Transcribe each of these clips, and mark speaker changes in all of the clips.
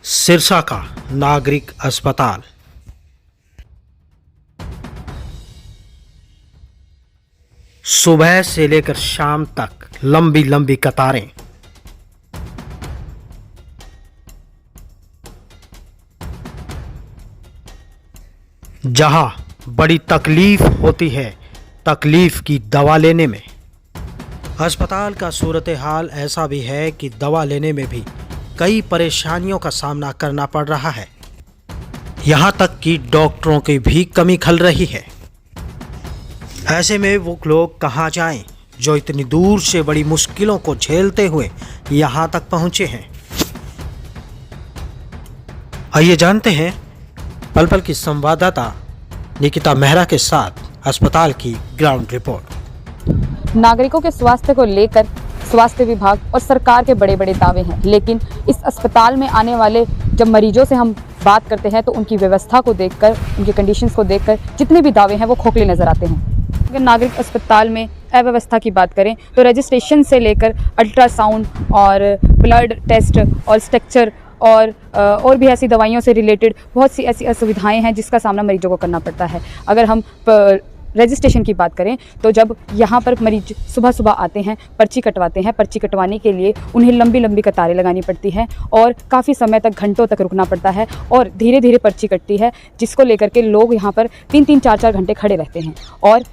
Speaker 1: सिरसा का नागरिक अस्पताल। सुबह से लेकर शाम तक लंबी लंबी कतारें। जहां बड़ी तकलीफ होती है तकलीफ की दवा लेने में। अस्पताल का सूरत हाल ऐसा भी है कि दवा लेने में भी कई परेशानियों का सामना करना पड़ रहा है। यहां तक कि डॉक्टरों की भी कमी खल रही है। ऐसे में वो लोग कहां जाएं जो इतनी दूर से बड़ी मुश्किलों को झेलते हुए यहां तक पहुंचे हैं। आइए जानते हैं पल पल की संवाददाता निकिता मेहरा के साथ अस्पताल की ग्राउंड रिपोर्ट।
Speaker 2: नागरिकों के स्वास्थ्य को लेकर स्वास्थ्य विभाग और सरकार के बड़े बड़े दावे हैं, लेकिन इस अस्पताल में आने वाले जब मरीजों से हम बात करते हैं तो उनकी व्यवस्था को देखकर, उनकी कंडीशंस को देखकर जितने भी दावे हैं वो खोखले नजर आते हैं। अगर नागरिक अस्पताल में अव्यवस्था की बात करें तो रजिस्ट्रेशन से लेकर अल्ट्रासाउंड और ब्लड टेस्ट और स्ट्रक्चर और भी ऐसी दवाइयों से रिलेटेड बहुत सी ऐसी असुविधाएं हैं जिसका सामना मरीजों को करना पड़ता है। अगर हम रजिस्ट्रेशन की बात करें तो जब यहाँ पर मरीज सुबह सुबह आते हैं, पर्ची कटवाते हैं, पर्ची कटवाने के लिए उन्हें लंबी लंबी कतारें लगानी पड़ती हैं और काफ़ी समय तक, घंटों तक रुकना पड़ता है और धीरे धीरे पर्ची कटती है, जिसको लेकर के लोग यहाँ पर 3-3, 4-4 घंटे खड़े रहते हैं। और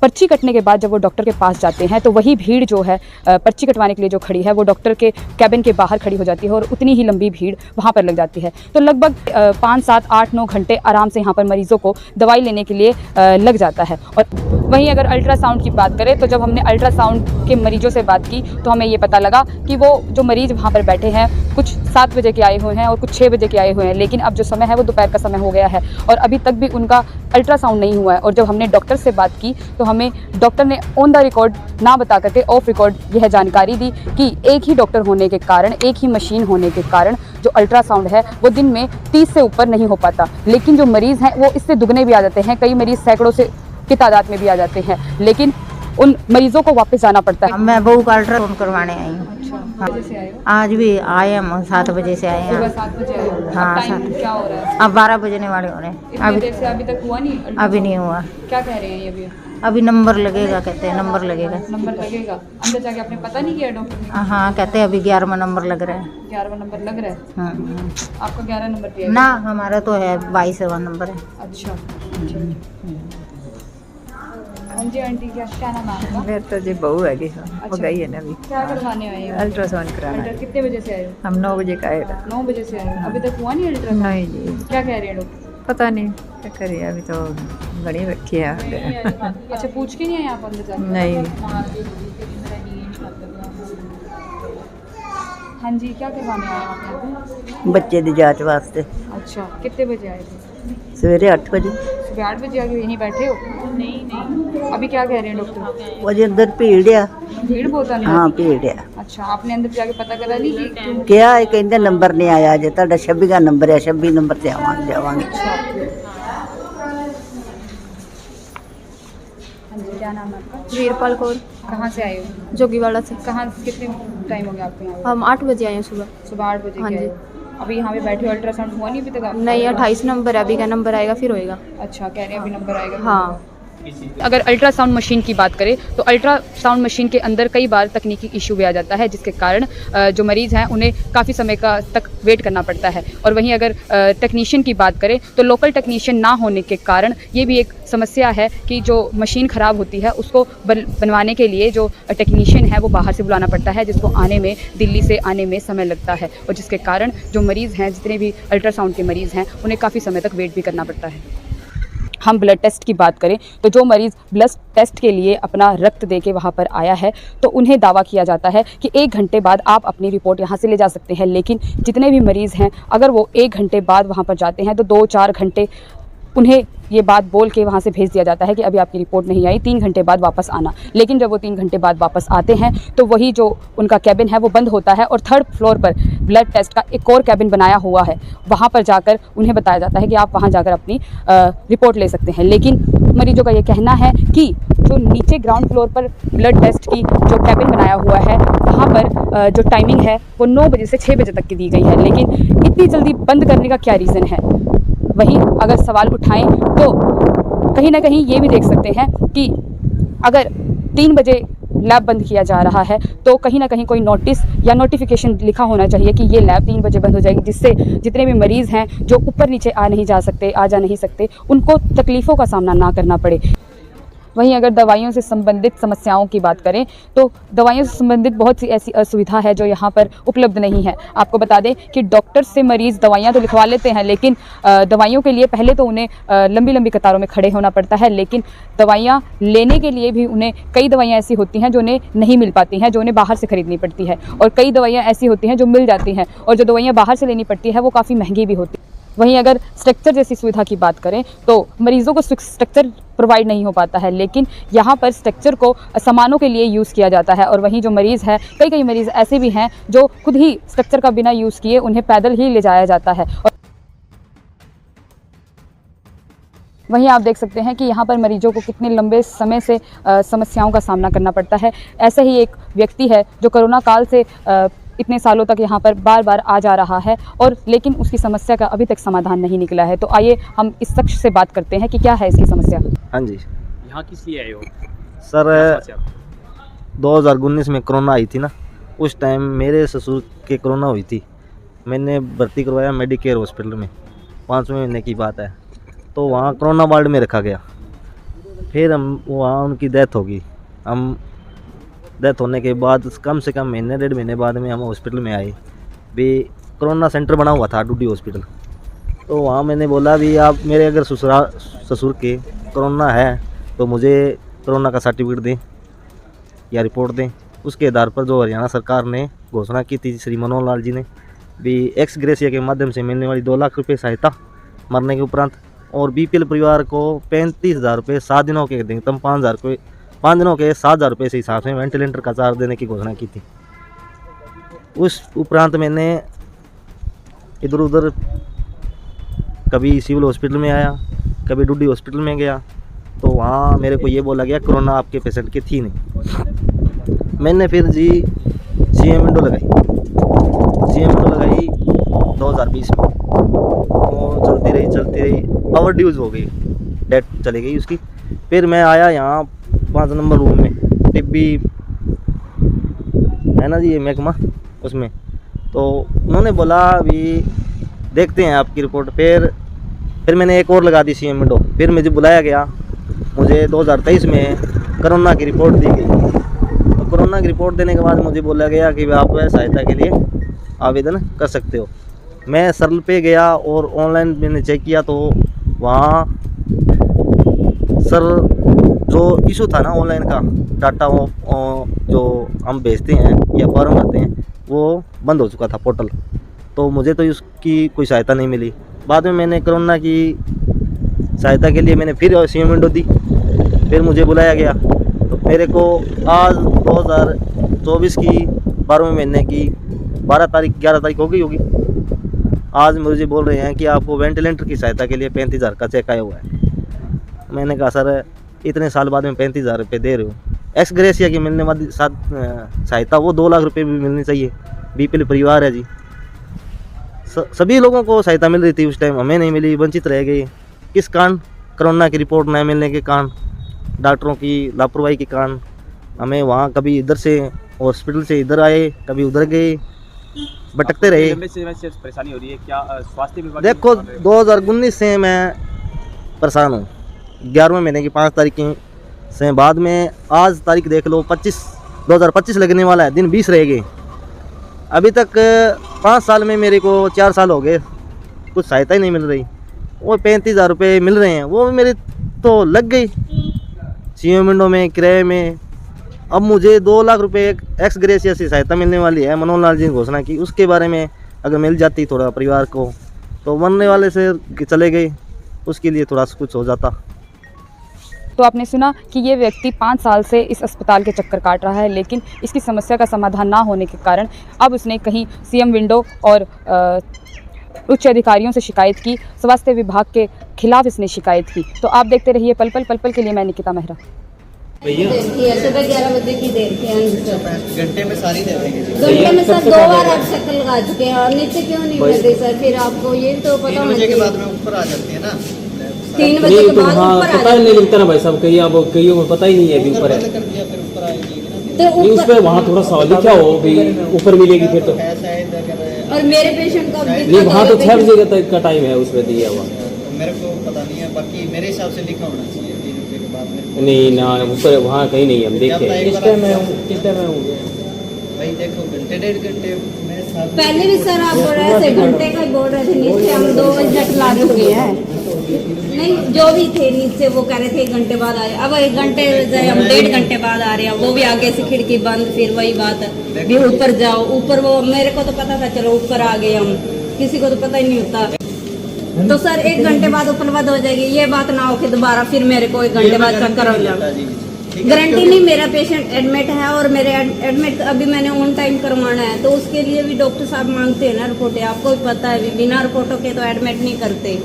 Speaker 2: पर्ची कटने के बाद जब वो डॉक्टर के पास जाते हैं तो वही भीड़ जो है पर्ची कटवाने के लिए जो खड़ी है वो डॉक्टर के कैबिन के बाहर खड़ी हो जाती है और उतनी ही लंबी भीड़ वहाँ पर लग जाती है। तो लगभग 5, 7, 8, 9 घंटे आराम से यहाँ पर मरीज़ों को दवाई लेने के लिए लग जाता है। और वहीं अगर अल्ट्रासाउंड की बात करें तो जब हमने अल्ट्रासाउंड के मरीजों से बात की तो हमें ये पता लगा कि वो जो मरीज़ वहाँ पर बैठे हैं कुछ 7 बजे के आए हुए हैं और कुछ 6 बजे के आए हुए हैं, लेकिन अब जो समय है वो दोपहर का समय हो गया है और अभी तक भी उनका अल्ट्रासाउंड नहीं हुआ है। और जब हमने डॉक्टर से बात की तो हमें डॉक्टर ने ऑन द रिकॉर्ड ना बता करके ऑफ रिकॉर्ड यह जानकारी दी कि एक ही डॉक्टर होने के कारण, एक ही मशीन होने के कारण जो अल्ट्रासाउंड है वो दिन में 30 से ऊपर नहीं हो पाता, लेकिन जो मरीज़ हैं वो इससे दुगने भी आ जाते हैं। कई मरीज़ सैकड़ों से की तादाद में भी आ जाते हैं, लेकिन उन मरीजों को वापस जाना पड़ता है।
Speaker 3: मैं बहू का अल्ट्रासाउंड करवाने आई हूँ। आज भी आए हम 7 बजे से आए हैं।
Speaker 2: सुबह 7 बजे आए हो?
Speaker 3: हाँ,
Speaker 2: अब टाइम क्या हो रहा है?
Speaker 3: अब 12 बजने वाले हो रहे हैं।
Speaker 2: इतनी देर से अभी तक हुआ नहीं?
Speaker 3: अभी नहीं हुआ।
Speaker 2: क्या कह रहे हैं ये भी?
Speaker 3: अभी नंबर लगेगा, कहते हैं नंबर लगेगा।
Speaker 2: नंबर लगेगा? अंदर जाके आपने पता नहीं किया डॉक्टर ने?
Speaker 3: हाँ, कहते हैं अभी 11वां नंबर लग रहा है।
Speaker 2: 11वां नंबर लग रहा है?
Speaker 3: हाँ।
Speaker 2: आपका 11 नंबर दिया
Speaker 3: ना, हमारा तो है 22वां नंबर है।
Speaker 2: अच्छा। हाँ जी आंटी, क्या नाम है आपका?
Speaker 4: मेरे तो जी बहू है कि वो गई है ना अभी।
Speaker 2: क्या करवाने आए हो?
Speaker 4: अल्ट्रासाउंड कराना है।
Speaker 2: कितने बजे से आए हो?
Speaker 4: हम 9 बजे का आए थे।
Speaker 2: 9 बजे से आए हो? अभी तक हुआ नहीं अल्ट्रासाउंड?
Speaker 4: नहीं जी,
Speaker 2: क्या कह रहे हैं डॉक्टर?
Speaker 4: पता नहीं क्या करिए, अभी तो बड़ी रखी है।
Speaker 2: अच्छा, पूछ के नहीं आए आप अंदर जाके?
Speaker 4: नहीं।
Speaker 2: हाँ जी, क्या करवाने आए आप यहाँ पे?
Speaker 3: बच्चे की जांच वास्ते।
Speaker 2: अच्छा, कितने बजे आए थे?
Speaker 3: सवेरे 8 बजे।
Speaker 2: सुबह 8 बजे आके यहीं बैठे हो? नहीं। अभी क्या कह रहे हैं डॉक्टर?
Speaker 3: वो अंदर भीड़ आ।
Speaker 2: भीड़ बहुत है?
Speaker 3: हाँ, भीड़ आ।
Speaker 2: अच्छा, आपने अंदर जाके पता करा नहीं कि क्यों?
Speaker 3: क्या है, कहते नंबर नहीं आया अजे, ਤੁਹਾਡਾ 26 नंबर है, 26 नंबर से जावांगे।
Speaker 2: हाँ जी, क्या नाम है आपका?
Speaker 5: वीरपाल कौर,
Speaker 2: कहाँ से आए हो?
Speaker 5: जोगीवाड़ा से।
Speaker 2: कहाँ, कितने टाइम हो गया आपको यहाँ पे?
Speaker 5: हम 8 बजे आए हैं सुबह।
Speaker 2: सुबह 8 बजे
Speaker 5: हाँ
Speaker 2: के
Speaker 5: जी।
Speaker 2: आए हो? अभी यहाँ पे बैठे हो, अल्ट्रासाउंड हुआ नहीं अभी तक आपका?
Speaker 5: नहीं, 28 नंबर है, अभी का नंबर आएगा फिर होएगा।
Speaker 2: अच्छा, कह रहे हैं अभी नंबर आएगा?
Speaker 5: हाँ।
Speaker 2: अगर अल्ट्रासाउंड मशीन की बात करें तो अल्ट्रासाउंड मशीन के अंदर कई बार तकनीकी इशू भी आ जाता है, जिसके कारण जो मरीज़ हैं उन्हें काफ़ी समय का तक वेट करना पड़ता है। और वहीं अगर टेक्नीशियन की बात करें तो लोकल टेक्नीशियन ना होने के कारण ये भी एक समस्या है कि जो मशीन ख़राब होती है उसको बनवाने के लिए जो टेक्नीशियन है वो बाहर से बुलाना पड़ता है, जिसको आने में, दिल्ली से आने में समय लगता है और जिसके कारण जो मरीज़ हैं, जितने भी अल्ट्रासाउंड के मरीज़ हैं, उन्हें काफ़ी समय तक वेट भी करना पड़ता है। हम ब्लड टेस्ट की बात करें तो जो मरीज़ ब्लड टेस्ट के लिए अपना रक्त दे के वहाँ पर आया है तो उन्हें दावा किया जाता है कि 1 घंटे बाद आप अपनी रिपोर्ट यहाँ से ले जा सकते हैं, लेकिन जितने भी मरीज़ हैं अगर वो 1 घंटे बाद वहाँ पर जाते हैं तो 2-4 घंटे उन्हें ये बात बोल के वहाँ से भेज दिया जाता है कि अभी आपकी रिपोर्ट नहीं आई, 3 घंटे बाद वापस आना। लेकिन जब वो 3 घंटे बाद वापस आते हैं तो वही जो उनका कैबिन है वो बंद होता है और 3rd फ्लोर पर ब्लड टेस्ट का एक और कैबिन बनाया हुआ है, वहाँ पर जाकर उन्हें बताया जाता है कि आप वहाँ जाकर अपनी रिपोर्ट ले सकते हैं। लेकिन मरीजों का ये कहना है कि जो नीचे ग्राउंड फ्लोर पर ब्लड टेस्ट की जो कैबिन बनाया हुआ है, वहाँ पर जो टाइमिंग है वो 9 बजे से 6 बजे तक की दी गई है, लेकिन इतनी जल्दी बंद करने का क्या रीज़न है। वहीं अगर सवाल उठाएं तो कहीं ना कहीं ये भी देख सकते हैं कि अगर 3 बजे लैब बंद किया जा रहा है तो कहीं ना कहीं कोई नोटिस या नोटिफिकेशन लिखा होना चाहिए कि ये लैब 3 बजे बंद हो जाएगी, जिससे जितने भी मरीज़ हैं जो ऊपर नीचे आ जा नहीं सकते, उनको तकलीफ़ों का सामना ना करना पड़े। वहीं अगर दवाइयों से संबंधित समस्याओं की बात करें तो दवाइयों से संबंधित बहुत सी ऐसी असुविधा है जो यहाँ पर उपलब्ध नहीं है। आपको बता दें कि डॉक्टर से मरीज़ दवाइयाँ तो लिखवा लेते हैं, लेकिन दवाइयों के लिए पहले तो उन्हें लंबी लंबी कतारों में खड़े होना पड़ता है, लेकिन दवाइयाँ लेने के लिए भी उन्हें कई दवाइयाँ ऐसी होती हैं जो उन्हें नहीं मिल पाती हैं, जो उन्हें बाहर से खरीदनी पड़ती है, और कई दवाइयाँ ऐसी होती हैं जो मिल जाती हैं, और जो दवाइयाँ बाहर से लेनी पड़ती है वो काफ़ी महंगी भी होती है। वहीं अगर स्ट्रक्चर जैसी सुविधा की बात करें तो मरीज़ों को स्ट्रक्चर प्रोवाइड नहीं हो पाता है, लेकिन यहाँ पर स्ट्रक्चर को सामानों के लिए यूज़ किया जाता है। और वहीं जो मरीज़ है, कई मरीज़ ऐसे भी हैं जो खुद ही स्ट्रक्चर का बिना यूज़ किए उन्हें पैदल ही ले जाया जाता है। और वहीं आप देख सकते हैं कि यहाँ पर मरीजों को कितने लंबे समय से समस्याओं का सामना करना पड़ता है। ऐसे ही एक व्यक्ति है जो कोरोना काल से इतने सालों तक यहाँ पर बार बार आ जा रहा है, और लेकिन उसकी समस्या का अभी तक समाधान नहीं निकला है। तो आइए हम इस शख्स से बात करते हैं कि क्या है इसकी समस्या।
Speaker 6: हाँ जी,
Speaker 7: यहाँ किस लिए आए हो
Speaker 6: सर? 2019 में कोरोना आई थी ना, उस टाइम मेरे ससुर के कोरोना हुई थी। मैंने भर्ती करवाया मेडिकेयर हॉस्पिटल में, 5वें महीने की बात है। तो वहाँ कोरोना वार्ड में रखा गया। फिर हम वहाँ उनकी डेथ होगी। हम डेथ होने के बाद कम से कम महीने 1.5 महीने बाद में हम हॉस्पिटल में आए। भी कोरोना सेंटर बना हुआ था डूडी हॉस्पिटल। तो वहाँ मैंने बोला भी आप मेरे अगर ससुर के कोरोना है तो मुझे कोरोना का सर्टिफिकेट दें या रिपोर्ट दें। उसके आधार पर जो हरियाणा सरकार ने घोषणा की थी श्री मनोहर लाल जी ने, भी एक्स ग्रेसिया के माध्यम से मिलने वाली 2 लाख रुपये सहायता मरने के उपरांत, और बीपीएल परिवार को 35,000 रुपये 7 दिनों के देंगे, तब 5 दिनों के 7,000 रुपये से हिसाब से वेंटिलेटर का चार्ज देने की घोषणा की थी। उस उपरांत मैंने इधर उधर कभी सिविल हॉस्पिटल में आया, कभी डूडी हॉस्पिटल में गया, तो वहाँ मेरे को ये बोला गया कोरोना आपके पेशेंट की थी नहीं। मैंने फिर जी सीएम विंडो लगाई 2020 में। वो चलती रही, ओवर ड्यूज हो गई, डेट चली गई उसकी। फिर मैं आया यहाँ 5 नंबर रूम में, टिब्बी है ना जी ये महकमा, उसमें। तो उन्होंने बोला भी देखते हैं आपकी रिपोर्ट। फिर मैंने एक और लगा दी सीएम विंडो। फिर मुझे बुलाया गया, मुझे 2023 में कोरोना की रिपोर्ट दी गई। तो कोरोना की रिपोर्ट देने के बाद मुझे बोला गया कि आप सहायता के लिए आवेदन कर सकते हो। मैं सरल पे गया और ऑनलाइन मैंने चेक किया, तो वहाँ सर जो इशू था ना ऑनलाइन का डाटा जो हम भेजते हैं या फॉर्म भरते हैं, वो बंद हो चुका था पोर्टल। तो मुझे तो उसकी कोई सहायता नहीं मिली। बाद में मैंने कोरोना की सहायता के लिए मैंने फिर सीएम विंडो दी। फिर मुझे बुलाया गया, तो मेरे को आज 2024 की 12वें महीने की 11 तारीख हो गई होगी। आज मुझे बोल रहे हैं कि आपको वेंटिलेटर की सहायता के लिए 35,000 का चेक आया हुआ है। मैंने कहा सर इतने साल बाद में 35,000 रुपये दे रहे हो, एक्स ग्रेसिया की मिलने वाली सहायता वो 2 लाख रुपये भी मिलनी चाहिए। बीपीएल परिवार है जी, सभी लोगों को सहायता मिल रही थी उस टाइम, हमें नहीं मिली, वंचित रह गए। किस कारण? कोरोना की रिपोर्ट न मिलने के कारण, डॉक्टरों की लापरवाही के कारण। हमें वहाँ कभी इधर से हॉस्पिटल से इधर आए, कभी उधर गए, भटकते रहे।
Speaker 7: परेशानी हो रही है क्या स्वास्थ्य विभाग?
Speaker 6: देखो 2019 से मैं परेशान हूँ। 11वें महीने की 5 तारीख से बाद में आज तारीख देख लो 2025 लगने वाला है, दिन 20 रह गए। अभी तक 5 साल में मेरे को 4 साल हो गए, कुछ सहायता ही नहीं मिल रही। वो 35,000 रुपये मिल रहे हैं, वो मेरे तो लग गई सीएम विंडो में, किराए में। अब मुझे 2 लाख रुपये एक्स ग्रेसिया से सहायता मिलने वाली है, मनोहर लाल जी ने घोषणा की। उसके बारे में अगर मिल जाती थोड़ा परिवार को, तो मरने वाले से चले गए, उसके लिए थोड़ा सा कुछ हो जाता।
Speaker 2: तो आपने सुना कि ये व्यक्ति 5 साल से इस अस्पताल के चक्कर काट रहा है, लेकिन इसकी समस्या का समाधान ना होने के कारण अब उसने कहीं सीएम विंडो और उच्च अधिकारियों से शिकायत की, स्वास्थ्य विभाग के खिलाफ इसने शिकायत की। तो आप देखते रहिए पल पल के लिए। मैं निकिता मेहरा।
Speaker 8: सुबह 11 बजे की देर के
Speaker 6: घंटे में सारी दे देंगे
Speaker 8: घंटे में सर 2 बार आप चक्कर लगा चुके हैं और नीचे क्यों नहीं मिलते सर? फिर आपको ये तो पता होना चाहिए।
Speaker 6: में ऊपर आ जाते हैं ना
Speaker 8: 3 बजे के बाद ऊपर आ
Speaker 9: पता ही नहीं लगता ना भाई साहब, कहीं अब कईयों को पता ही नहीं है अभी ऊपर है।
Speaker 6: कर दिया फिर ऊपर आएगी
Speaker 8: तो
Speaker 9: नहीं, उस पर वहाँ थोड़ा सा लिखा हो भी ऊपर मिलेगी फिर तो।
Speaker 8: और मेरे पेशेंट को
Speaker 9: नहीं, वहाँ तो 6 बजे तक का टाइम है उसमें दिया हुआ।
Speaker 6: मेरे को पता नहीं है, बाकी मेरे हिसाब से लिखा होना चाहिए 3 बजे के बाद में।
Speaker 9: नहीं ना, ऊपर वहाँ कहीं नहीं, हम देखे
Speaker 6: कितने में हो भाई देखो घंटे 1.5 घंटे मेरे साथ
Speaker 8: पहले भी सर आप बोल रहे थे घंटे का ही बोल रहे थे, नीचे हम 2 बजे तक ला चुके हैं। नहीं जो भी थे नीचे वो कह रहे थे 1 घंटे बाद आ रहे, अब 1 घंटे हम 1.5 घंटे बाद आ रहे हैं, वो भी आगे से खिड़की बंद, फिर वही बात भी ऊपर जाओ। ऊपर वो मेरे को तो पता था चलो ऊपर आ गए हम, किसी को तो पता ही नहीं होता। तो सर 1 घंटे बाद ऊपर बंद हो जाएगी, ये बात ना हो कि दोबारा फिर मेरे को 1 घंटे बाद चक्कर हो जाए। गारंटी नहीं, मेरा पेशेंट एडमिट है और मेरे एडमिट अभी मैंने ऑन टाइम करवाना है, तो उसके लिए भी डॉक्टर साहब मांगते हैं ना रिपोर्टें, आपको भी पता है, बिना रिपोर्टों के तो एडमिट नहीं करते।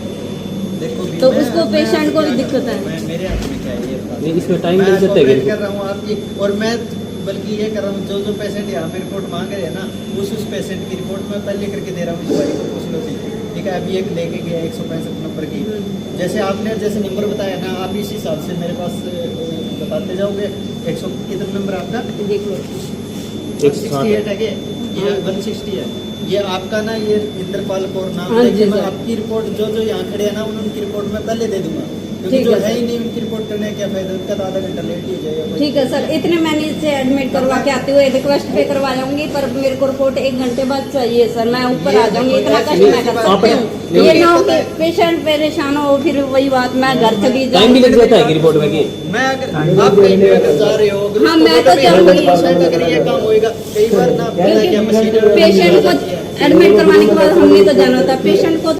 Speaker 8: तो उसको पेशेंट को भी दिक्कत है।
Speaker 6: मेरे हाथ में क्या है ये बात?
Speaker 9: नहीं, इसमें टाइम लग सकता है।
Speaker 6: कर रहा हूँ आपकी, और मैं बल्कि ये कर रहा हूँ जो पेशेंट यहाँ पे रिपोर्ट मांग रहे हैं ना, उस पेशेंट की रिपोर्ट मैं पहले करके दे रहा हूँ इस भाई को, पूछ लो ठीक है। अभी एक लेके गया 165 नंबर की, जैसे आपने जैसे नंबर बताया ना, आप इस हिसाब से मेरे पास बताते जाओगे। 100 कितना नंबर आपका?
Speaker 8: देख लो
Speaker 6: 168 है कि ये 160 है। ये आपका ना ये इंद्रपाल कौर नाम
Speaker 8: हाँ
Speaker 6: है,
Speaker 8: जी
Speaker 6: मैं
Speaker 8: सर।
Speaker 6: आपकी रिपोर्ट जो यहाँ खड़े हैं ना उनकी रिपोर्ट मैं पहले दे दूंगा, क्योंकि
Speaker 8: ठीक
Speaker 6: जो
Speaker 8: है
Speaker 6: है ही
Speaker 8: सर।
Speaker 6: नहीं उनकी रिपोर्ट करने का क्या फायदा, उनका तो आधा घंटा लेट ही हो जाएगा।
Speaker 8: ठीक है सर, इतने मैंने इससे एडमिट करवा के आते हुए रिक्वेस्ट पे करवा जाऊंगी, पर मेरे को रिपोर्ट 1 घंटे बाद चाहिए सर, मैं ऊपर आ जाऊंगी, इतना कष्ट मैं कर सकती हूँ। ये ना हो कि पेशेंट परेशान हो, फिर वही बात मैं घर चली
Speaker 9: टाइम भी लग
Speaker 8: जाऊँ।
Speaker 9: जाता है कि रिपोर्ट में कि
Speaker 6: मैं अगर आप कहीं पे अगर जा रहे हो,
Speaker 8: हाँ, मैं तो जाऊंगी।
Speaker 6: अगर ये काम होएगा कई बार ना,
Speaker 8: पेशेंट को एडमिट करवाने के बाद हमने तो जाना था पेशेंट को।